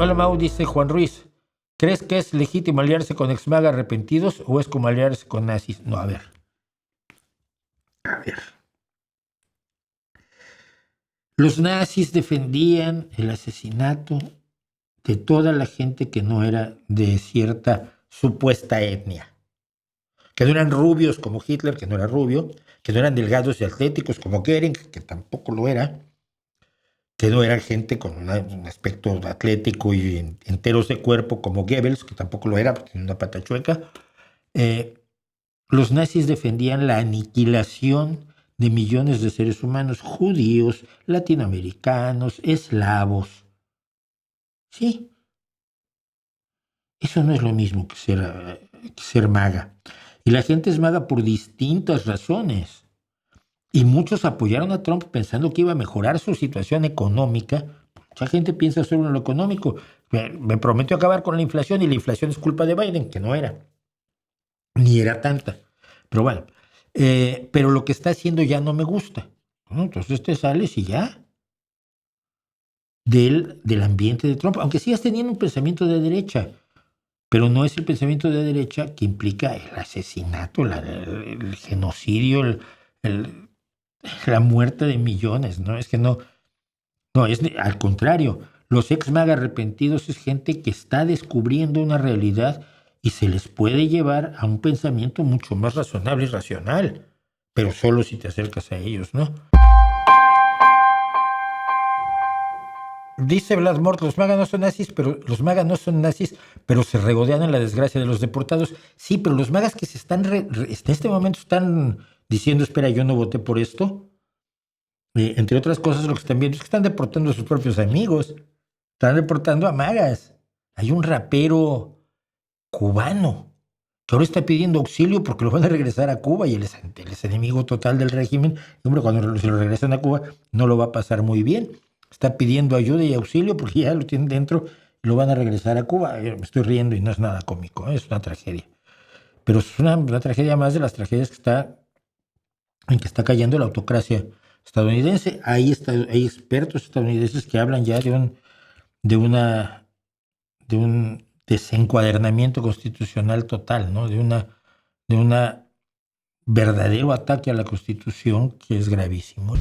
Hola Mau, dice Juan Ruiz. ¿Crees que es legítimo aliarse con ex-MAGA arrepentidos o es como aliarse con nazis? No, a ver. Los nazis defendían el asesinato de toda la gente que no era de cierta supuesta etnia. Que no eran rubios como Hitler, que no era rubio, que no eran delgados y atléticos como Goering, que tampoco lo era, que no eran gente con un aspecto atlético y enteros de cuerpo como Goebbels, que tampoco lo era, porque tenía una pata chueca. Los nazis defendían la aniquilación de millones de seres humanos, judíos, latinoamericanos, eslavos. Sí, eso no es lo mismo que ser MAGA. Y la gente es MAGA por distintas razones. Y muchos apoyaron a Trump pensando que iba a mejorar su situación económica. Mucha gente piensa solo en lo económico. Me prometió acabar con la inflación y la inflación es culpa de Biden, que no era. Ni era tanta. Pero bueno, pero lo que está haciendo ya no me gusta. Bueno, entonces te sales y ya. Del ambiente de Trump, aunque sigas teniendo un pensamiento de derecha, pero no es el pensamiento de derecha que implica el asesinato, el genocidio, la muerte de millones, ¿no? Es que no, es al contrario. Los ex-MAGA arrepentidos es gente que está descubriendo una realidad y se les puede llevar a un pensamiento mucho más razonable y racional, pero solo si te acercas a ellos, ¿no? Dice Blas Mort, los MAGA no son nazis, pero se regodean en la desgracia de los deportados. Sí, pero los MAGAs que se están en este momento están diciendo, espera, yo no voté por esto. Entre otras cosas, lo que están viendo es que están deportando a sus propios amigos. Están deportando a MAGAs. Hay un rapero cubano que ahora está pidiendo auxilio porque lo van a regresar a Cuba y él es enemigo total del régimen. Y hombre, cuando se lo regresan a Cuba no lo va a pasar muy bien. Está pidiendo ayuda y auxilio porque ya lo tienen dentro y lo van a regresar a Cuba. Yo me estoy riendo y no es nada cómico, es una tragedia. Pero es una tragedia más de las tragedias en que está cayendo la autocracia estadounidense. Hay expertos estadounidenses que hablan ya de un desencuadernamiento constitucional total, ¿no? de un verdadero ataque a la Constitución que es gravísimo.